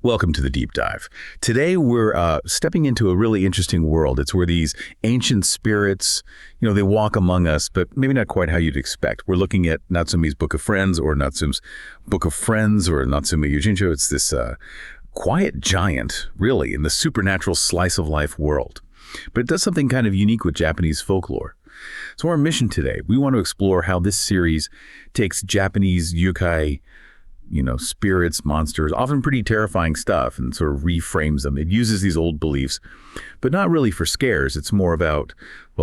Welcome to the Deep Dive. Today we're stepping into a really interesting world. It's where these ancient spirits, they walk among us, but maybe not quite how you'd expect. We're looking at Natsume's Book of Friends, or Natsume's Book of Friends, or Natsume Yuujinchou. It's this quiet giant, really, in the supernatural slice of life world. But it does something kind of unique with Japanese folklore. So our mission today, we want to explore how this series takes Japanese yōkai, spirits, monsters, often pretty terrifying stuff, and sort of reframes them. It uses these old beliefs, but not really for scares. It's more about,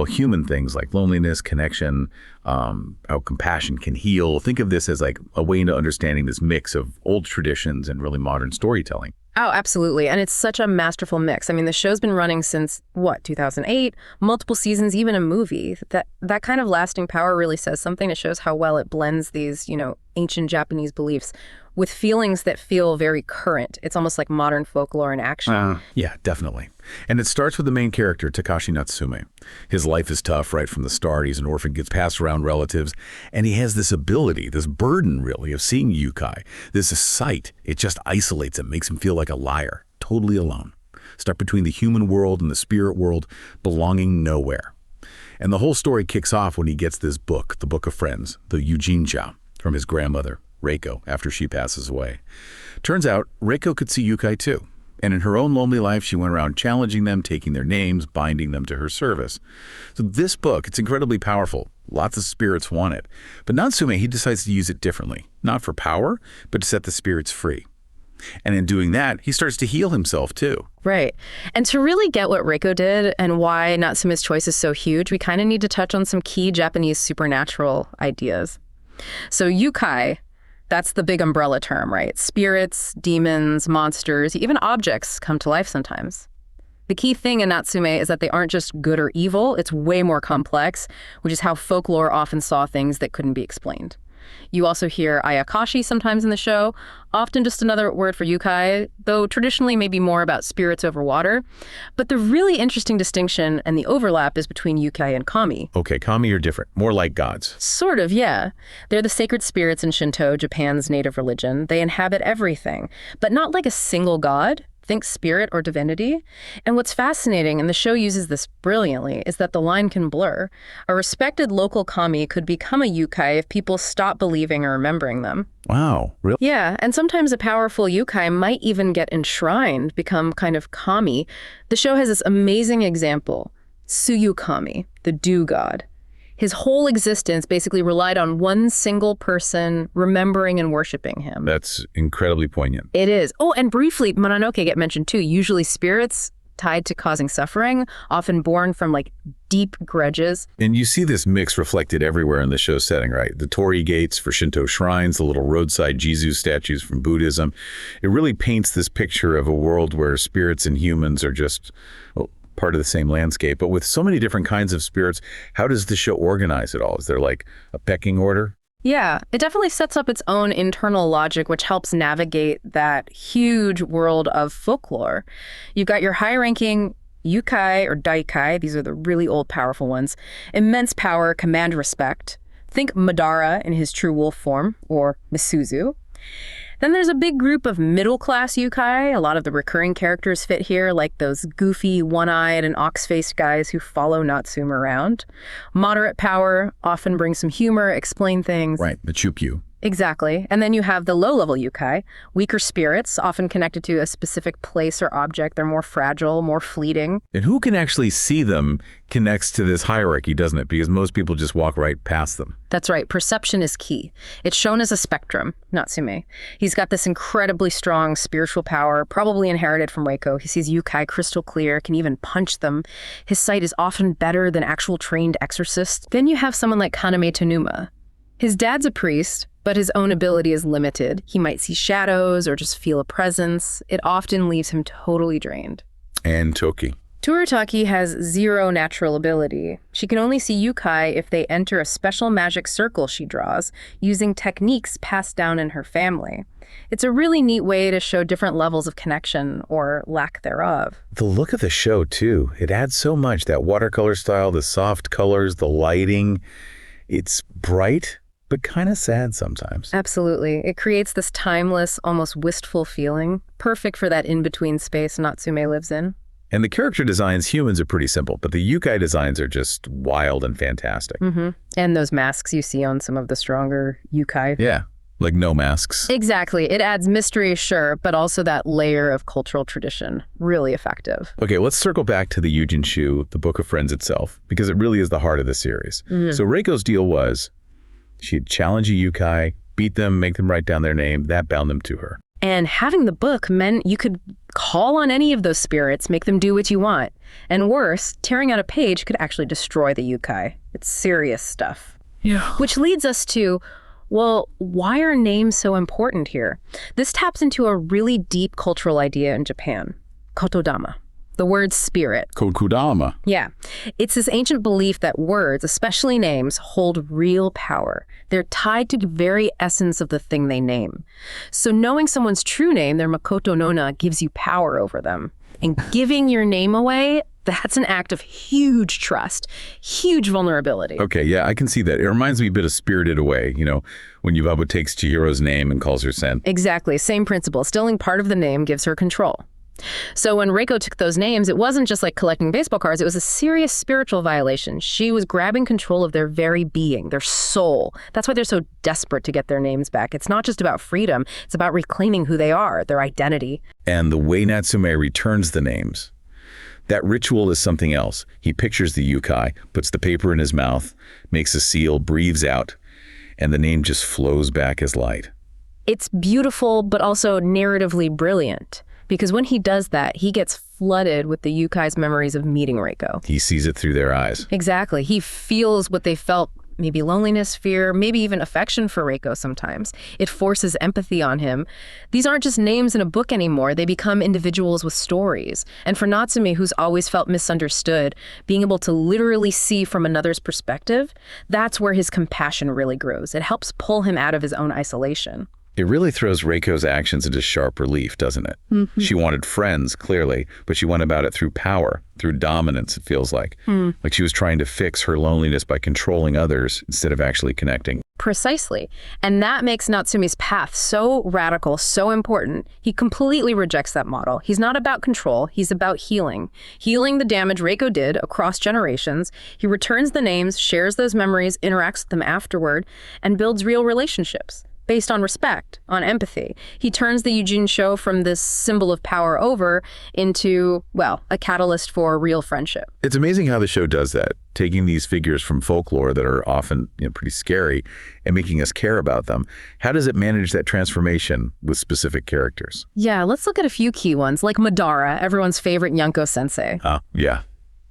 human things like loneliness, connection, how compassion can heal. Think of this as like a way into understanding this mix of old traditions and really modern storytelling. Oh, absolutely. And it's such a masterful mix. I mean, the show's been running since, 2008, multiple seasons, even a movie. That kind of lasting power really says something. It shows how well it blends these, ancient Japanese beliefs with feelings that feel very current. It's almost like modern folklore in action. Yeah, definitely. And it starts with the main character, Takashi Natsume. His life is tough right from the start. He's an orphan, gets passed around relatives, and he has this ability, this burden really, of seeing yōkai. This is sight. It just isolates him, makes him feel like a liar, totally alone. Stuck between the human world and the spirit world, belonging nowhere. And the whole story kicks off when he gets this book, the Book of Friends, the Yuujinchou, from his grandmother, Reiko, after she passes away. Turns out, Reiko could see yōkai too. And in her own lonely life, she went around challenging them, taking their names, binding them to her service. So this book, it's incredibly powerful. Lots of spirits want it. But Natsume, he decides to use it differently. Not for power, but to set the spirits free. And in doing that, he starts to heal himself too. Right. And to really get what Reiko did and why Natsume's choice is so huge, we kind of need to touch on some key Japanese supernatural ideas. So yōkai, that's the big umbrella term, right? Spirits, demons, monsters, even objects come to life sometimes. The key thing in Natsume is that they aren't just good or evil, it's way more complex, which is how folklore often saw things that couldn't be explained. You also hear ayakashi sometimes in the show, often just another word for yōkai, though traditionally maybe more about spirits over water. But the really interesting distinction and the overlap is between yōkai and kami. Okay, kami are different, more like gods. Sort of, yeah. They're the sacred spirits in Shinto, Japan's native religion. They inhabit everything, but not like a single god. Think spirit or divinity. And what's fascinating, and the show uses this brilliantly, is that the line can blur. A respected local kami could become a yōkai if people stop believing or remembering them. Wow, really? Yeah, and sometimes a powerful yōkai might even get enshrined, become kind of kami. The show has this amazing example, Tsuyukami, the dew god. His whole existence basically relied on one single person remembering and worshiping him. That's incredibly poignant. It is. Oh, and briefly, Mononoke get mentioned too. Usually spirits tied to causing suffering, often born from deep grudges. And you see this mix reflected everywhere in the show's setting, right? The torii gates for Shinto shrines, the little roadside Jesus statues from Buddhism. It really paints this picture of a world where spirits and humans are just part of the same landscape. But with so many different kinds of spirits, how does the show organize it all? Is there like a pecking order? Yeah, it definitely sets up its own internal logic, which helps navigate that huge world of folklore. You've got your high-ranking yōkai or daikai, these are the really old powerful ones, immense power, command respect. Think Madara in his true wolf form, or Misuzu. Then there's a big group of middle-class yōkai. A lot of the recurring characters fit here, like those goofy, one-eyed and ox-faced guys who follow Natsume around. Moderate power, often bring some humor, explain things. Right, the chupyu. Exactly. And then you have the low-level yōkai, weaker spirits, often connected to a specific place or object. They're more fragile, more fleeting. And who can actually see them connects to this hierarchy, doesn't it? Because most people just walk right past them. That's right. Perception is key. It's shown as a spectrum, Natsume. He's got this incredibly strong spiritual power, probably inherited from Reiko. He sees yōkai crystal clear, can even punch them. His sight is often better than actual trained exorcists. Then you have someone like Kaname Tonuma. His dad's a priest, but his own ability is limited. He might see shadows or just feel a presence. It often leaves him totally drained. And Toki. Tsurutoki has zero natural ability. She can only see yōkai if they enter a special magic circle she draws, using techniques passed down in her family. It's a really neat way to show different levels of connection, or lack thereof. The look of the show, too. It adds so much. That watercolor style, the soft colors, the lighting. It's bright, but kind of sad sometimes. Absolutely. It creates this timeless, almost wistful feeling, perfect for that in-between space Natsume lives in. And the character designs, humans are pretty simple, but the yōkai designs are just wild and fantastic. And those masks you see on some of the stronger yōkai. Yeah, like no masks. Exactly. It adds mystery, sure, but also that layer of cultural tradition. Really effective. Okay, let's circle back to the Yuujinchou, the Book of Friends itself, because it really is the heart of the series. So Reiko's deal was she'd challenge a yōkai, beat them, make them write down their name. That bound them to her. And having the book meant you could call on any of those spirits, make them do what you want. And worse, tearing out a page could actually destroy the yōkai. It's serious stuff. Yeah. Which leads us to, well, why are names so important here? This taps into a really deep cultural idea in Japan, kotodama, the word spirit. Kodama. Yeah. It's this ancient belief that words, especially names, hold real power. They're tied to the very essence of the thing they name. So knowing someone's true name, their makoto nona, gives you power over them. And giving your name away, that's an act of huge trust, huge vulnerability. Okay, yeah, I can see that. It reminds me a bit of Spirited Away, when Yubaba takes Chihiro's name and calls her Sen. Exactly, same principle. Stealing part of the name gives her control. So when Reiko took those names, it wasn't just like collecting baseball cards. It was a serious spiritual violation. She was grabbing control of their very being, their soul. That's why they're so desperate to get their names back. It's not just about freedom. It's about reclaiming who they are, their identity. And the way Natsume returns the names, that ritual is something else. He pictures the yōkai, puts the paper in his mouth, makes a seal, breathes out, and the name just flows back as light. It's beautiful, but also narratively brilliant. Because when he does that, he gets flooded with the yōkai's memories of meeting Reiko. He sees it through their eyes. Exactly. He feels what they felt, maybe loneliness, fear, maybe even affection for Reiko sometimes. It forces empathy on him. These aren't just names in a book anymore. They become individuals with stories. And for Natsume, who's always felt misunderstood, being able to literally see from another's perspective, that's where his compassion really grows. It helps pull him out of his own isolation. It really throws Reiko's actions into sharp relief, doesn't it? She wanted friends, clearly, but she went about it through power, through dominance, it feels like. Like she was trying to fix her loneliness by controlling others instead of actually connecting. Precisely. And that makes Natsume's path so radical, so important. He completely rejects that model. He's not about control. He's about healing. Healing the damage Reiko did across generations. He returns the names, shares those memories, interacts with them afterward, and builds real relationships. Based on respect, on empathy. He turns the Yuujinchou from this symbol of power over into, well, a catalyst for real friendship. It's amazing how the show does that, taking these figures from folklore that are often pretty scary and making us care about them. How does it manage that transformation with specific characters? Yeah, let's look at a few key ones, like Madara, everyone's favorite Nyanko sensei. Yeah,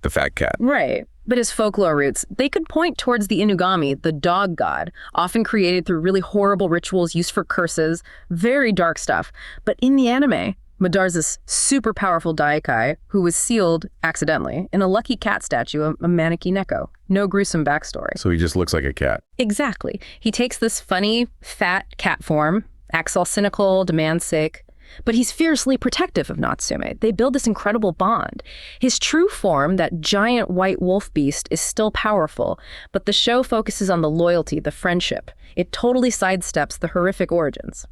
the fat cat. Right. But his folklore roots, they could point towards the Inugami, the dog god, often created through really horrible rituals used for curses, very dark stuff. But in the anime, Madara's this super powerful Daikai who was sealed accidentally in a lucky cat statue, a Maneki Neko. No gruesome backstory. So he just looks like a cat. Exactly. He takes this funny, fat cat form, acts all cynical, demands sick. But he's fiercely protective of Natsume. They build this incredible bond. His true form, that giant white wolf beast, is still powerful, but the show focuses on the loyalty, the friendship. It totally sidesteps the horrific origins.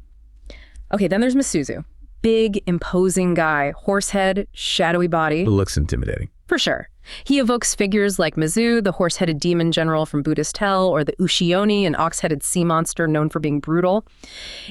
Okay, then there's Misuzu. Big, imposing guy, horse head, shadowy body. It looks intimidating. For sure. He evokes figures like Mizu, the horse-headed demon general from Buddhist hell, or the Ushioni, an ox-headed sea monster known for being brutal.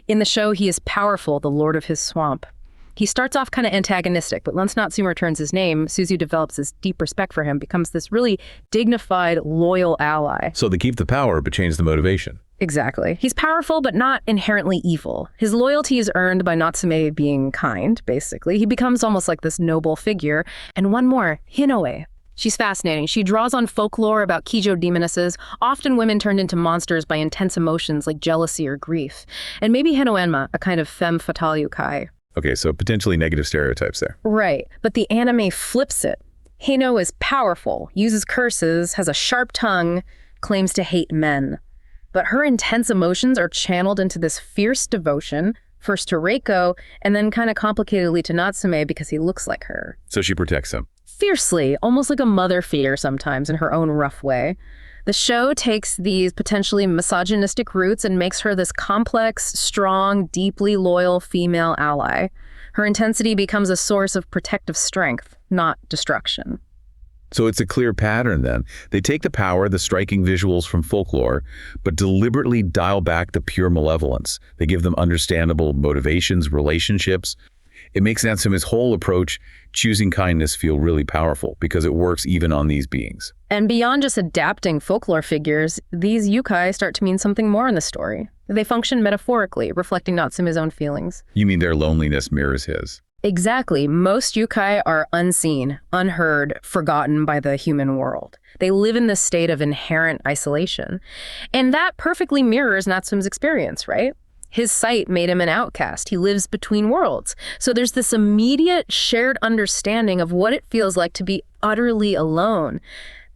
In the show, he is powerful, the lord of his swamp. He starts off kind of antagonistic, but once Natsume returns his name, Suzu develops this deep respect for him, becomes this really dignified, loyal ally. So they keep the power, but change the motivation. Exactly. He's powerful, but not inherently evil. His loyalty is earned by Natsume being kind, basically. He becomes almost like this noble figure. And one more, Hinoe. She's fascinating. She draws on folklore about Kijo demonesses, often women turned into monsters by intense emotions like jealousy or grief. And maybe Hinoenma, a kind of femme fatale yōkai. Okay, so potentially negative stereotypes there. Right, but the anime flips it. Hino is powerful, uses curses, has a sharp tongue, claims to hate men. But her intense emotions are channeled into this fierce devotion, first to Reiko, and then kind of complicatedly to Natsume because he looks like her. So she protects him. Fiercely, almost like a mother figure sometimes in her own rough way. The show takes these potentially misogynistic roots and makes her this complex, strong, deeply loyal female ally. Her intensity becomes a source of protective strength, not destruction. So it's a clear pattern then. They take the power, the striking visuals from Folklore, but deliberately dial back the pure malevolence. They give them understandable motivations, relationships. It makes Natsume's whole approach, choosing kindness, feel really powerful because it works even on these beings. And beyond just adapting folklore figures, these yōkai start to mean something more in the story. They function metaphorically, reflecting Natsume's own feelings. You mean their loneliness mirrors his? Exactly. Most yōkai are unseen, unheard, forgotten by the human world. They live in this state of inherent isolation. And that perfectly mirrors Natsume's experience, right? His sight made him an outcast. He lives between worlds. So there's this immediate shared understanding of what it feels like to be utterly alone.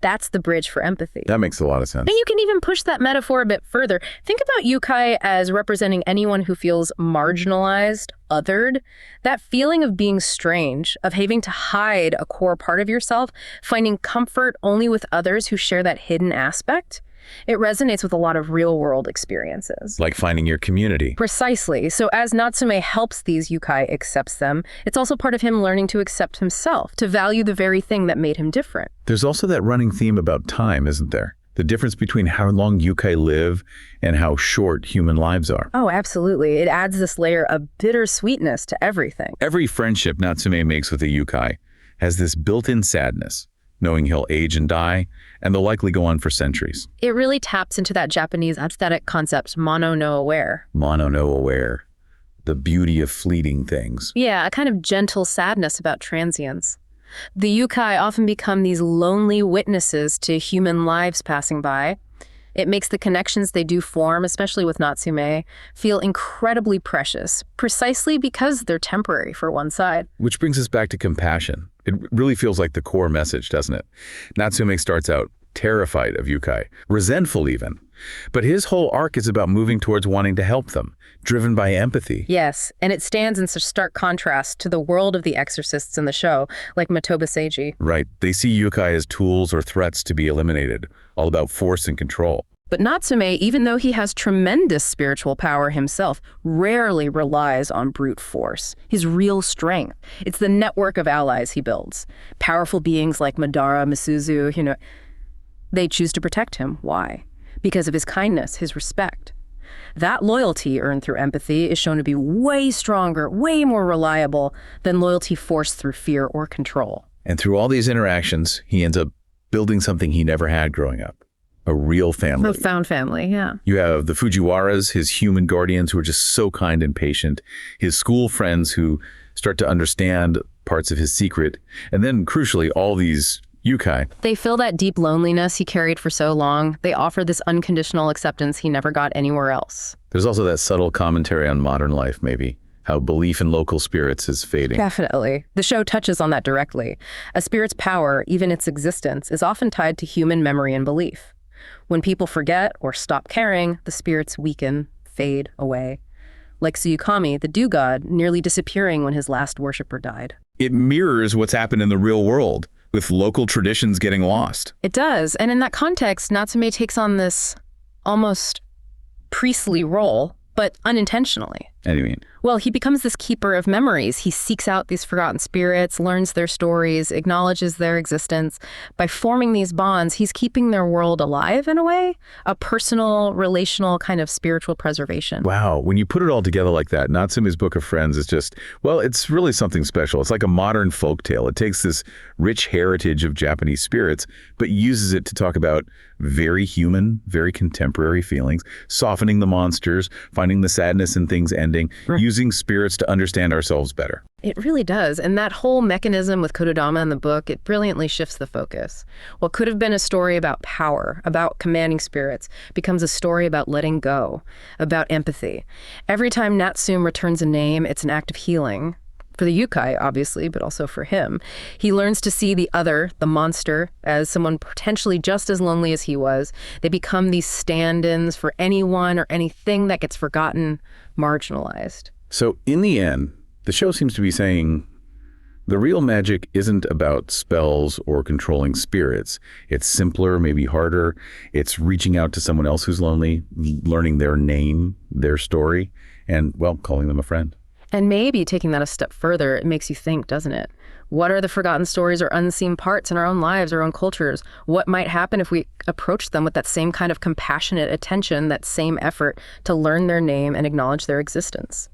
That's the bridge for empathy. That makes a lot of sense. And you can even push that metaphor a bit further. Think about yōkai as representing anyone who feels marginalized, othered. That feeling of being strange, of having to hide a core part of yourself, finding comfort only with others who share that hidden aspect. It resonates with a lot of real-world experiences. Like finding your community. Precisely. So as Natsume helps these yōkai accepts them, it's also part of him learning to accept himself, to value the very thing that made him different. There's also that running theme about time, isn't there? The difference between how long yōkai live and how short human lives are. Oh, absolutely. It adds this layer of bittersweetness to everything. Every friendship Natsume makes with a yōkai has this built-in sadness, knowing he'll age and die, and they'll likely go on for centuries. It really taps into that Japanese aesthetic concept, mono no aware. Mono no aware, the beauty of fleeting things. Yeah, a kind of gentle sadness about transience. The yōkai often become these lonely witnesses to human lives passing by. It makes the connections they do form, especially with Natsume, feel incredibly precious, precisely because they're temporary for one side. Which brings us back to compassion. It really feels like the core message, doesn't it? Natsume starts out terrified of yōkai, resentful even. But his whole arc is about moving towards wanting to help them, driven by empathy. Yes, and it stands in such stark contrast to the world of the exorcists in the show, like Matoba Seiji. Right. They see yōkai as tools or threats to be eliminated, all about force and control. But Natsume, even though he has tremendous spiritual power himself, rarely relies on brute force. His real strength. It's the network of allies he builds. Powerful beings like Madara, Misuzu, they choose to protect him. Why? Because of his kindness, his respect. That loyalty earned through empathy is shown to be way stronger, way more reliable than loyalty forced through fear or control. And through all these interactions, he ends up building something he never had growing up. A real family. A found family, yeah. You have the Fujiwaras, his human guardians who are just so kind and patient, his school friends who start to understand parts of his secret, and then, crucially, all these yōkai. They fill that deep loneliness he carried for so long. They offer this unconditional acceptance he never got anywhere else. There's also that subtle commentary on modern life, maybe, how belief in local spirits is fading. Definitely. The show touches on that directly. A spirit's power, even its existence, is often tied to human memory and belief. When people forget or stop caring, the spirits weaken, fade away. Like Tsuyukami, the dew god, nearly disappearing when his last worshiper died. It mirrors what's happened in the real world, with local traditions getting lost. It does. And in that context, Natsume takes on this almost priestly role, but unintentionally. What do you mean? Well, he becomes this keeper of memories. He seeks out these forgotten spirits, learns their stories, acknowledges their existence. By forming these bonds, he's keeping their world alive in a way, a personal, relational kind of spiritual preservation. Wow, when you put it all together like that, Natsume's Book of Friends is just, well, it's really something special. It's like a modern folktale. It takes this rich heritage of Japanese spirits, but uses it to talk about very human, very contemporary feelings, softening the monsters, finding the sadness in things ending, using spirits to understand ourselves better. It really does. And that whole mechanism with Kododama in the book, it brilliantly shifts the focus. What could have been a story about power, about commanding spirits, becomes a story about letting go, about empathy. Every time Natsume returns a name, it's an act of healing. For the yōkai, obviously, but also for him. He learns to see the other, the monster, as someone potentially just as lonely as he was. They become these stand-ins for anyone or anything that gets forgotten, marginalized. So in the end, the show seems to be saying The real magic isn't about spells or controlling spirits. It's simpler, maybe harder. It's reaching out to someone else who's lonely, learning their name, their story, and, well, calling them a friend. And maybe taking that a step further, it makes you think, doesn't it? What are the forgotten stories or unseen parts in our own lives, our own cultures? What might happen if we approach them with that same kind of compassionate attention, that same effort to learn their name and acknowledge their existence?